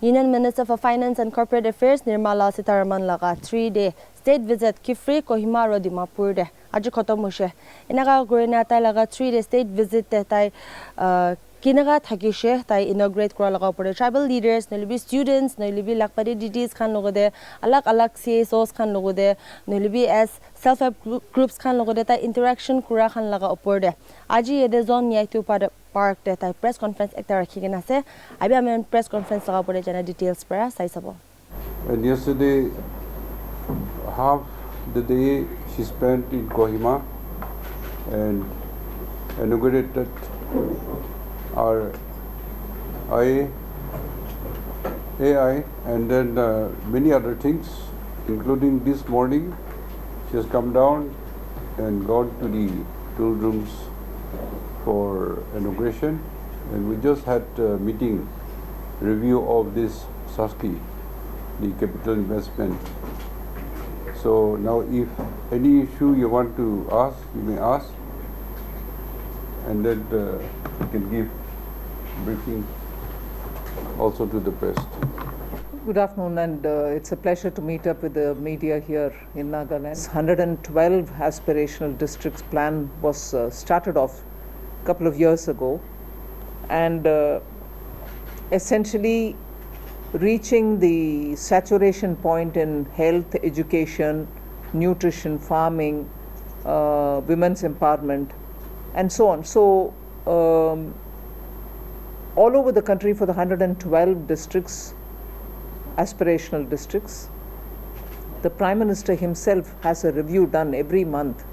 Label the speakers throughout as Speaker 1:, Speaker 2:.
Speaker 1: Union Minister for Finance and Corporate Affairs Nirmala Sitharaman laga 3-day state visit Kifri Kohima ro Dimapur de aju khatam hoise enaga gorina tai laga 3-day state visit te tai kinaga thakishe tai inaugurate kora laga pore tribal leaders nolibi students nolibi lakpari DDs khan logode alag CSOs khan logode nolibi as self help groups khan logode tai interaction kura khan laga upor de aji ede zone yaitu park te tai press conference ekta rakhi kena ase abi amen press conference laga pore jana details para sai sabo.
Speaker 2: And yesterday half the day she spent in Kohima and inaugurated our AI and then many other things, including this morning she has come down and gone to the tool rooms for inauguration, and we just had a meeting review of this SASKI, the capital investment. So now if any issue you want to ask, you may ask, and then you can give briefing also to the press.
Speaker 3: Good afternoon, and it's a pleasure to meet up with the media here in Nagaland. 112 aspirational districts plan was started off a couple of years ago, and essentially reaching the saturation point in health, education, nutrition, farming, women's empowerment, and so on. So all over the country for the 112 districts, aspirational districts, the Prime Minister himself has a review done every month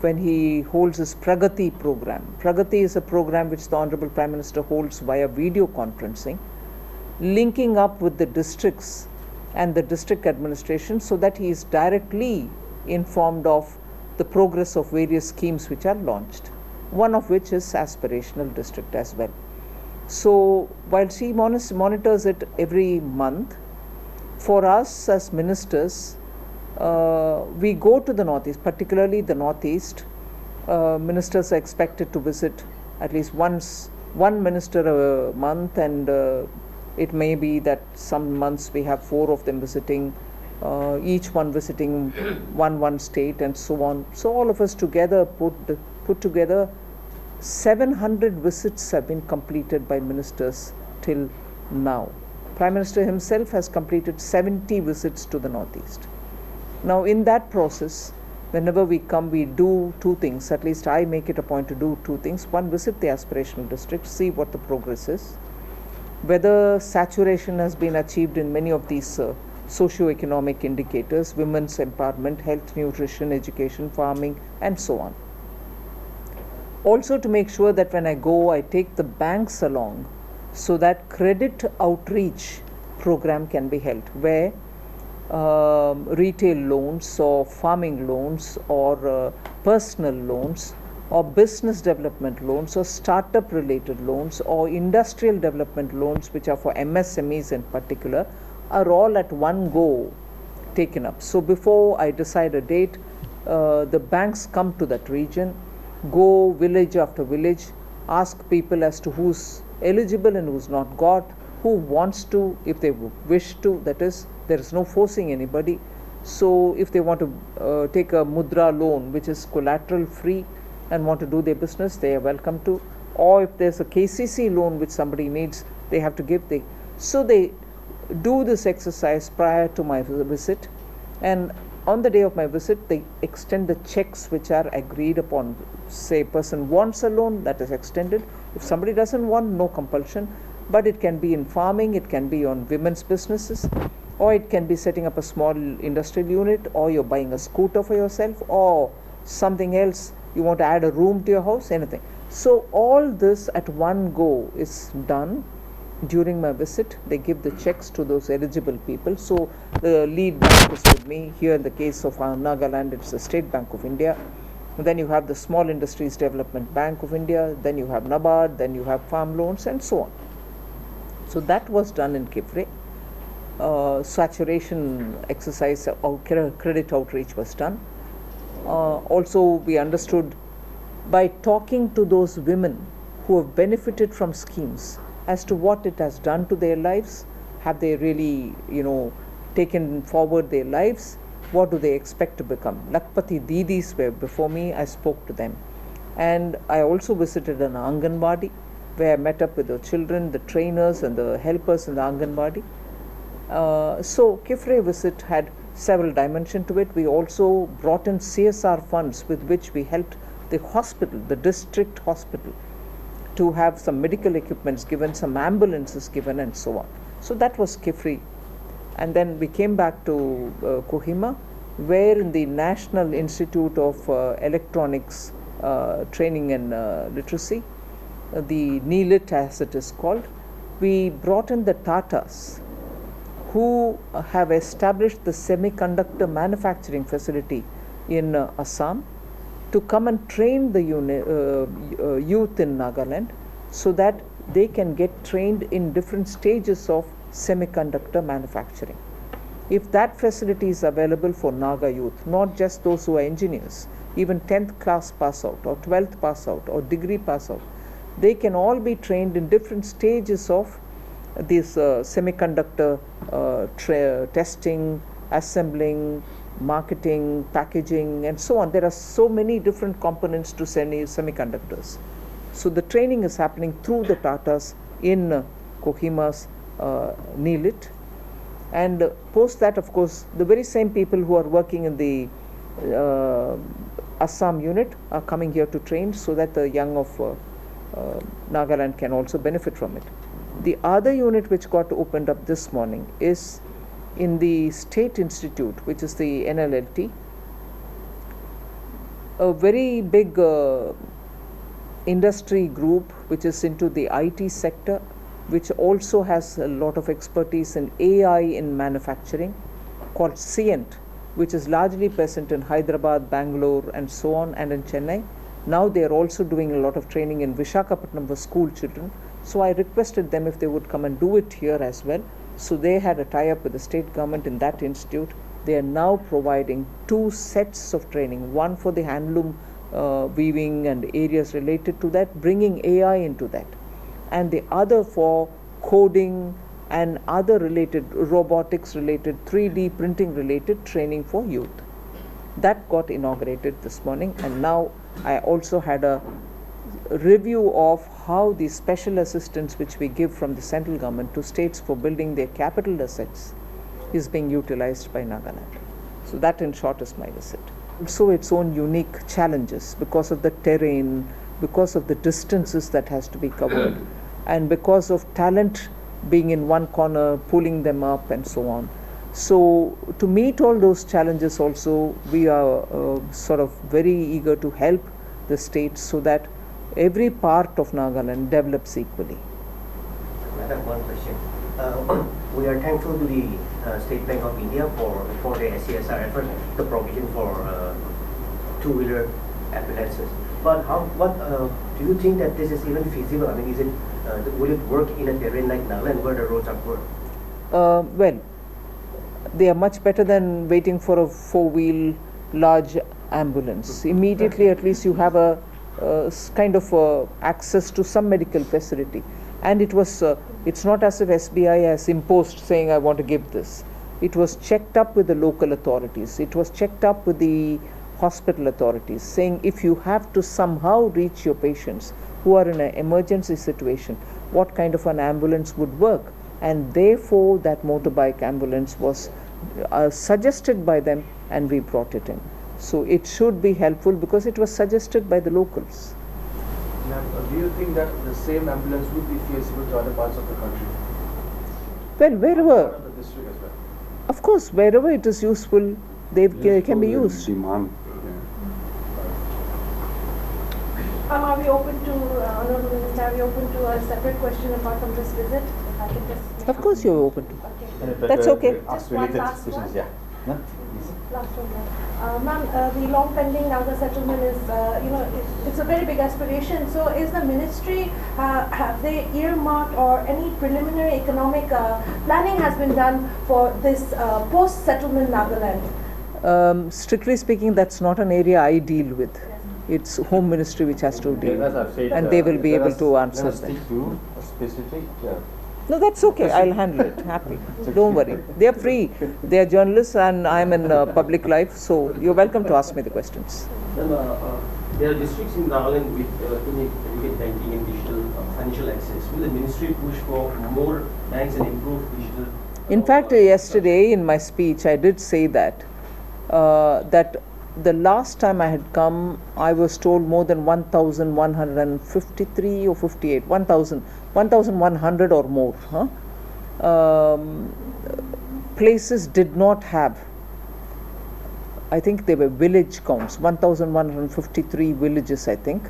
Speaker 3: when he holds his Pragati program. Pragati is a program which the Honorable Prime Minister holds via video conferencing, linking up with the districts and the district administration so that he is directly informed of the progress of various schemes which are launched, one of which is aspirational district as well. So while she monitors it every month, for us as ministers, we go to the Northeast, particularly the Northeast. Ministers are expected to visit at least one minister a month, and it may be that some months we have 4 of them visiting, each one visiting one state and so on. So all of us together put together 700 visits have been completed by ministers till now. Prime Minister himself has completed 70 visits to the Northeast. Now in that process, whenever we come, we do 2 things. At least I make it a point to do 2 things. One, visit the aspirational district, see what the progress is, whether saturation has been achieved in many of these socio-economic indicators, women's empowerment, health, nutrition, education, farming, and so on. Also to make sure that when I go, I take the banks along so that credit outreach program can be held, where retail loans or farming loans or personal loans or business development loans or startup related loans or industrial development loans, which are for MSMEs in particular, are all at one go taken up. So before I decide a date, the banks come to that region, go village after village, ask people as to who's eligible and who's not got, who wants to, if they wish to, that is, there is no forcing anybody. So if they want to take a mudra loan, which is collateral free, and want to do their business, they are welcome to. Or if there's a KCC loan which somebody needs, they have to give. So they do this exercise prior to my visit, and on the day of my visit, they extend the checks which are agreed upon. Say a person wants a loan, that is extended. If somebody doesn't want, no compulsion, but it can be in farming, it can be on women's businesses, or it can be setting up a small industrial unit, or you're buying a scooter for yourself, or something else, you want to add a room to your house, anything. So all this at one go is done during my visit. They give the checks to those eligible people. So the lead bank is with me. Here in the case of Nagaland, it's the State Bank of India. And then you have the Small Industries Development Bank of India, then you have NABARD, then you have farm loans, and so on. So that was done in Kifre. Saturation exercise, credit outreach was done. Also, we understood by talking to those women who have benefited from schemes, as to what it has done to their lives. Have they really, taken forward their lives? What do they expect to become? Lakpati Didis were before me. I spoke to them. And I also visited an Anganwadi, where I met up with the children, the trainers and the helpers in the Anganwadi. So Kifre visit had several dimensions to it. We also brought in CSR funds with which we helped the hospital, the district hospital, to have some medical equipments given, some ambulances given and so on. So that was Kifre. And then we came back to Kohima, where in the National Institute of Electronics Training and Literacy, the NELIT as it is called, we brought in the Tatas, who have established the semiconductor manufacturing facility in Assam, to come and train the youth in Nagaland, so that they can get trained in different stages of semiconductor manufacturing. If that facility is available for Naga youth, not just those who are engineers, even 10th class pass out or 12th pass out or degree pass out, they can all be trained in different stages of this semiconductor testing, assembling, marketing, packaging and so on. There are so many different components to semiconductors. So the training is happening through the Tatas in Kohima's NELIT. And post that, of course, the very same people who are working in the Assam unit are coming here to train, so that the young of Nagaland can also benefit from it. The other unit which got opened up this morning is in the State Institute, which is the NLLT, a very big industry group which is into the IT sector, which also has a lot of expertise in AI in manufacturing, called Scient, which is largely present in Hyderabad, Bangalore and so on, and in Chennai. Now they are also doing a lot of training in Visakhapatnam for school children. So I requested them if they would come and do it here as well. So they had a tie-up with the state government in that institute. They are now providing 2 sets of training, one for the handloom weaving and areas related to that, bringing AI into that, and the other for coding and other related, robotics related, 3D printing related training for youth. That got inaugurated this morning, and now I also had a review of how the special assistance which we give from the central government to states for building their capital assets is being utilized by Nagaland. So that in short is my visit. Also its own unique challenges because of the terrain, because of the distances that has to be covered, and because of talent being in one corner, pulling them up and so on. So to meet all those challenges also, we are sort of very eager to help the states so that every part of Nagaland develops equally.
Speaker 4: I have one question. We are thankful to the State Bank of India for the CSR effort, the provision for two-wheeler ambulances. But what do you think that this is even feasible? I mean, will it work in a terrain like Nagaland where the roads are poor?
Speaker 3: Well, they are much better than waiting for a 4-wheel large ambulance. Immediately, at least you have a kind of access to some medical facility. And it was, it's not as if SBI has imposed saying, I want to give this. It was checked up with the local authorities. It was checked up with the hospital authorities, saying if you have to somehow reach your patients who are in an emergency situation, what kind of an ambulance would work? And therefore, that motorbike ambulance was suggested by them, and we brought it in. So it should be helpful because it was suggested by the locals.
Speaker 5: Do you think that the same ambulance would be feasible to other parts of the country?
Speaker 3: Well, wherever,
Speaker 5: Part of the district as well.
Speaker 3: of course, wherever it is useful, they can be used.
Speaker 2: Demand.
Speaker 6: Are we open to, Honorable Minister, are we open to a separate question apart from this visit? If I can just
Speaker 3: Of course, you're open to.
Speaker 6: Okay.
Speaker 3: That's okay.
Speaker 6: Just one last one. Last one, ma'am, the long pending Naga settlement is, it's a very big aspiration. So is the ministry, have they earmarked or any preliminary economic planning has been done for this post-settlement Nagaland?
Speaker 3: Strictly speaking, that's not an area I deal with. It's Home Ministry which has to deal with, and they will be able to answer that.
Speaker 7: specific?
Speaker 3: No, that's okay. I'll handle it. Happy. Don't worry. They're free. They're journalists and I'm in public life, so you're welcome to ask me the questions.
Speaker 5: There are districts in Nagaland with immediate banking and digital financial access. Will the ministry push for more banks and improve digital?
Speaker 3: In fact, yesterday in my speech, I did say that the last time I had come, I was told more than 1,153 or 58, 1,100 or more places did not have. I think they were village counts, 1,153 villages, I think,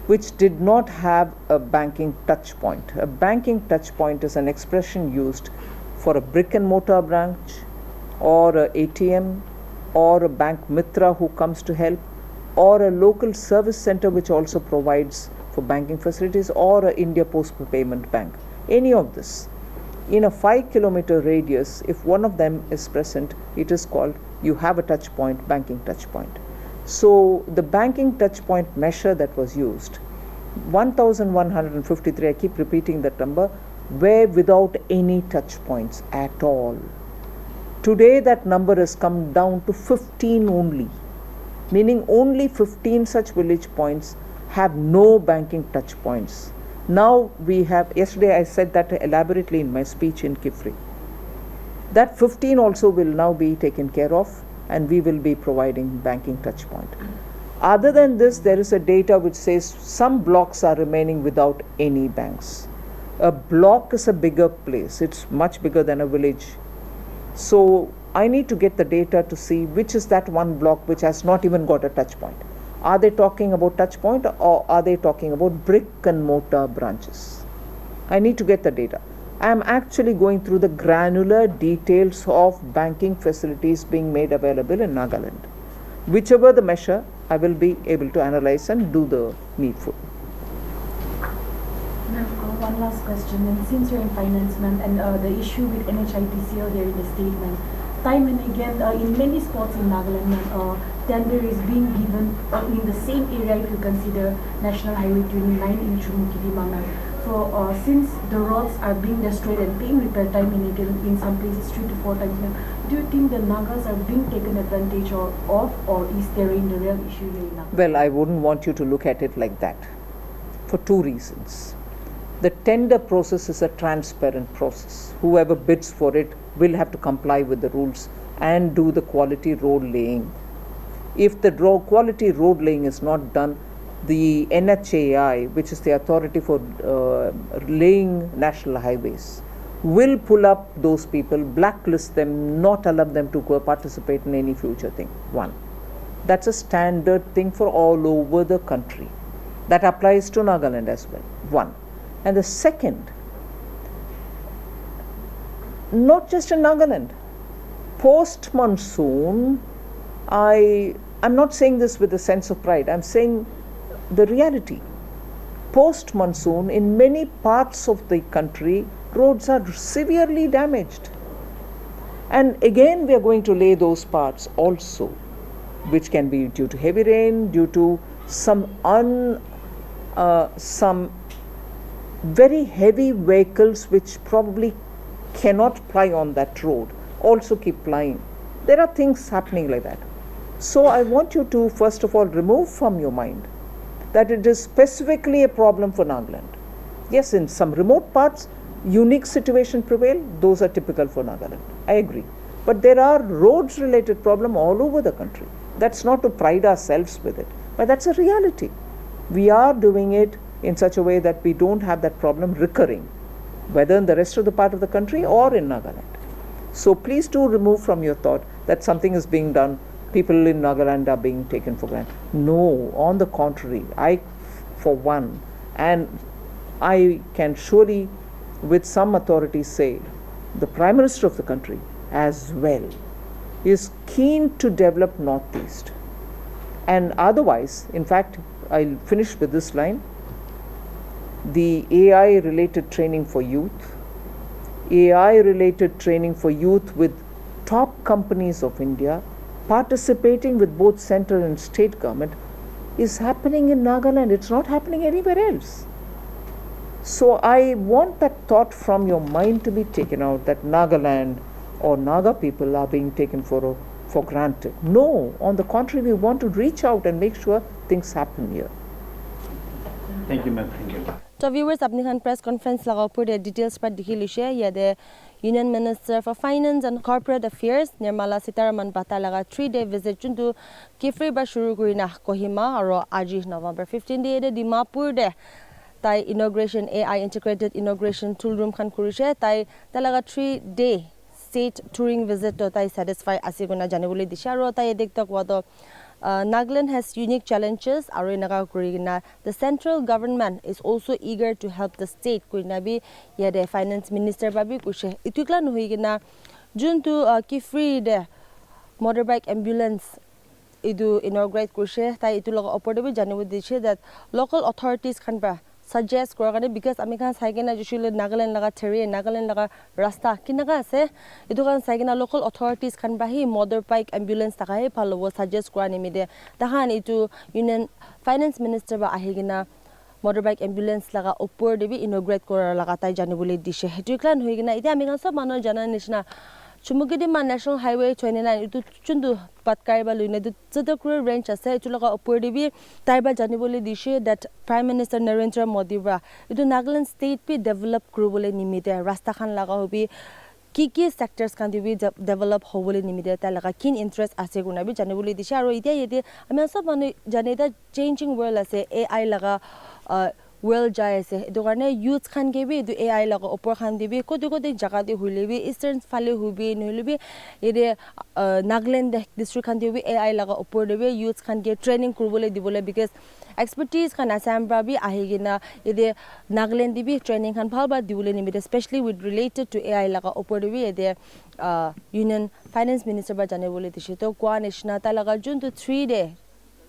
Speaker 3: which did not have a banking touch point. A banking touch point is an expression used for a brick and mortar branch or a ATM or a bank mitra who comes to help, or a local service center which also provides for banking facilities, or a India Post Payment Bank. Any of this. In a 5-kilometer radius, if one of them is present, it is called, you have a touch point, banking touch point. So the banking touch point measure that was used, 1,153, I keep repeating that number, were without any touch points at all. Today that number has come down to 15 only, meaning only 15 such village points have no banking touch points. Now we have, yesterday I said that elaborately in my speech in Kifri. That 15 also will now be taken care of and we will be providing banking touch point. Other than this, there is a data which says some blocks are remaining without any banks. A block is a bigger place, it's much bigger than a village. So I need to get the data to see which is that one block which has not even got a touch point. Are they talking about touch point or are they talking about brick and mortar branches? I need to get the data. I am actually going through the granular details of banking facilities being made available in Nagaland. Whichever the measure, I will be able to analyze and do the needful.
Speaker 8: One last question, and since you're in finance, ma'am, and the issue with NHITCL there in the statement, time and again, in many spots in Nagaland, ma'am, tender is being given in the same area if you consider National Highway 29 in Chumukidima, ma'am. So since the roads are being destroyed and paying repair time and again in some places 3 to 4 times, ma'am, do you think the Nagas are being taken advantage of, or is there in the real issue here in Nagaland?
Speaker 3: Well, I wouldn't want you to look at it like that for two reasons. The tender process is a transparent process. Whoever bids for it will have to comply with the rules and do the quality road laying. If the quality road laying is not done, the NHAI, which is the authority for laying national highways, will pull up those people, blacklist them, not allow them to go participate in any future thing. One. That's a standard thing for all over the country. That applies to Nagaland as well. One. And the second, not just in Nagaland, post-monsoon, I'm not saying this with a sense of pride, I'm saying the reality. Post-monsoon, in many parts of the country, roads are severely damaged. And again, we are going to lay those parts also, which can be due to heavy rain, due to some very heavy vehicles which probably cannot ply on that road, also keep plying. There are things happening like that. So I want you to first of all remove from your mind that it is specifically a problem for Nagaland. Yes, in some remote parts, unique situation prevail, those are typical for Nagaland. I agree. But there are roads related problem all over the country. That's not to pride ourselves with it, but that's a reality. We are doing it in such a way that we don't have that problem recurring, whether in the rest of the part of the country or in Nagaland. So please do remove from your thought that something is being done, people in Nagaland are being taken for granted. No, on the contrary, I, for one, and I can surely with some authority say, the Prime Minister of the country as well is keen to develop Northeast. And otherwise, in fact, I'll finish with this line, the AI related training for youth, AI related training for youth with top companies of India, participating with both central and state government, is happening in Nagaland. It's not happening anywhere else. So I want that thought from your mind to be taken out that Nagaland or Naga people are being taken for granted. No, on the contrary, we want to reach out and make sure things happen here.
Speaker 7: Thank you, ma'am. Thank you.
Speaker 1: So viewers, apni khan press conference laga pure details par dikhi lishe yade Union Minister for Finance and Corporate Affairs Nirmala Sitharaman bata laga 3-day visit chuntu Kifri ba shuru kurina Kohima aro aji November 15 day de Dimapur de tai inauguration AI integrated inauguration tool room khan kurishe tai talaga 3-day state touring visit to tai satisfy asiguna janibuli disha aro tai dektak wado Nagaland has unique challenges aro inaga kurigina the central government is also eager to help the state kurina bi yade finance minister babi kushe itukla nuhigina juntu Kifri de motorbike ambulance idu inaugurate kushe tai itulaga opor bi janibuli dishe that local authorities khan ba suggest koragane because ami khan saigena jishule Nagaland laga terrain Nagaland laga rasta kinaga ase edu khan saigena local authorities khan bahi motorbike ambulance taka he phalobo suggest korani mide tahan itu Union Finance Minister ba ahigena motorbike ambulance laga upor debi inaugurate kora laga tai janibole dishe hetu klan hoigena ite ami khan sob manu jana nishna Chumugidima National Highway 29 itu chundu patkaiba luine du Sitharaman range ase itu laga upor debi taiba janibole dishe that Prime Minister Narendra Modi ba itu Nagaland state pe develop kurubole nimite rasta khan laga hobi ki sectors kan debi develop hobole nimite ta laga kin interest ase guna bi janibole dishe aro ite yete ami sob manu janeda changing world ase AI laga world jai ase edu karne youth khan ke bi edu AI laga opor khan debi kodi jaga de hulebi eastern phale hubi nhulebi ede Nagaland district khan debi AI laga opor debi youth khan ke training kurbole dibole because expertise khan Assam bra bi ahigina ede Nagaland debi training khan bhal ba dibole nimite especially with related to AI laga opor debi ede Union Finance Minister ba janebole dishe to kwa nishna ta laga juntu 3-day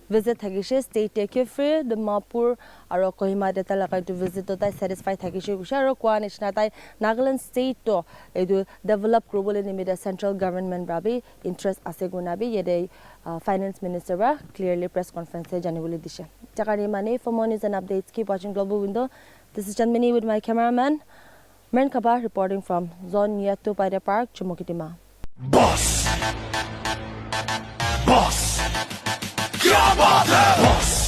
Speaker 1: visit thagishe state Kifri Dimapur aro Kohima de talaga to visit to tai satisfy thagishe aro kwa nishna tai Nagaland state to edu develop global nimida central government brabi interest ase guna bi yede finance minister ba clearly press conference janibole dishe takari mane for more news and updates keep watching Global Window. This is Chanmini with my cameraman Mern Kaba reporting from Zone Yato Paida Park Chumukitima.
Speaker 9: Boss Boss Boss